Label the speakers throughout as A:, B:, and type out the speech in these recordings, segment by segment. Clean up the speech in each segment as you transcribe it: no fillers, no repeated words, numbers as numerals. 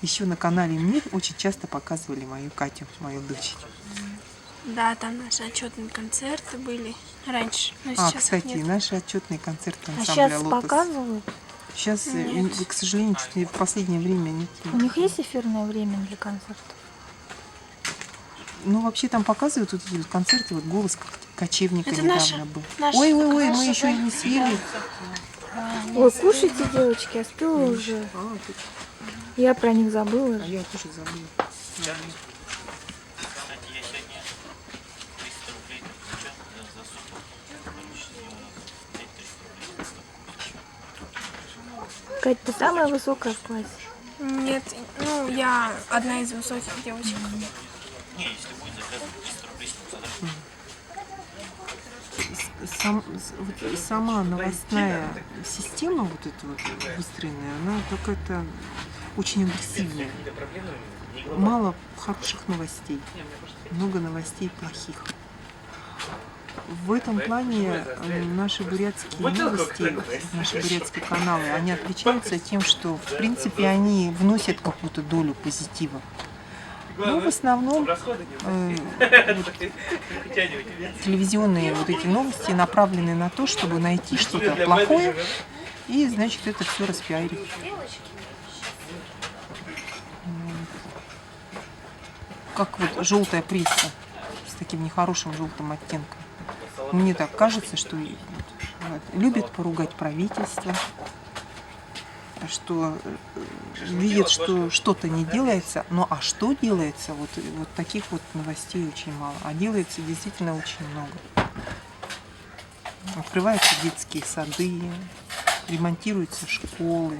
A: Еще на канале «Мир» очень часто показывали мою Катю, мою дочь.
B: Да, там наши отчетные концерты были раньше. Но сейчас
A: Кстати,
B: нет.
A: наши отчетные концерты
C: А
A: ансамбля
C: сейчас
A: «Лотос».
C: показывают?
A: Сейчас, к сожалению, чуть ли в последнее время нет.
C: У них есть эфирное время для концертов?
A: Ну, вообще там показывают вот эти вот концерты, вот «Голос кочевника»
B: Это
A: недавно был.
B: наша
A: Ой, мы
B: наша,
A: еще и не съели.
C: Ой, кушайте, девочки, я спела уже. Я про них забыла.
A: А я тоже забыла.
C: Кать, ты самая высокая в классе?
B: Нет, ну я одна из высоких девочек.
A: Сама новостная система вот эта вот выстроенная, она какая-то очень агрессивная. Мало хороших новостей, много новостей плохих. В этом плане наши бурятские новости, наши бурятские каналы, они отличаются тем, что в принципе они вносят какую-то долю позитива. Но в основном телевизионные вот эти новости направлены на то, чтобы найти что-то плохое и, значит, это все распиарить. Как вот желтая пресса с таким нехорошим желтым оттенком. Мне так кажется, что любят поругать правительство, что видят, что что-то не делается, а что делается, вот таких вот новостей очень мало, а делается действительно очень много. Открываются детские сады, ремонтируются школы,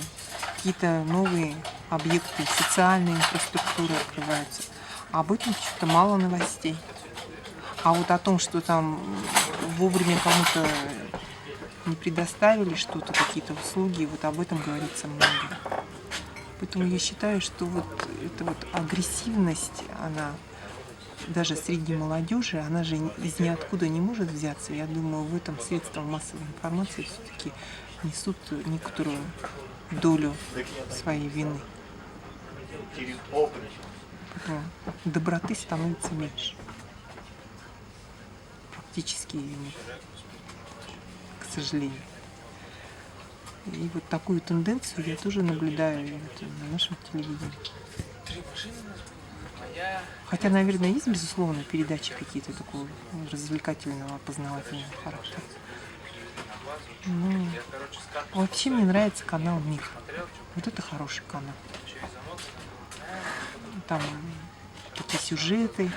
A: какие-то новые объекты социальной инфраструктуры открываются. А об этом что-то мало новостей. А вот о том, что там вовремя кому-то не предоставили что-то, какие-то услуги, вот об этом говорится много. Поэтому я считаю, что вот эта вот агрессивность, она даже среди молодежи, она же из ниоткуда не может взяться. Я думаю, в этом средства массовой информации все-таки несут некоторую долю своей вины. Поэтому доброты становится меньше. Практически ее нет, к сожалению. И вот такую тенденцию я тоже наблюдаю на нашем телевидении. Хотя, наверное, есть, безусловно, передачи какие-то такого развлекательного, познавательного характера. Но вообще мне нравится канал «Мир». Вот это хороший канал. Там такие сюжеты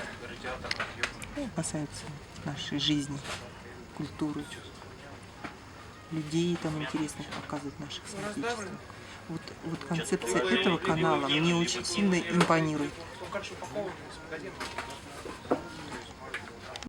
A: касаются нашей жизни, культуры, людей там интересных показывают, наших соотечественников. Вот концепция этого канала мне очень сильно импонирует.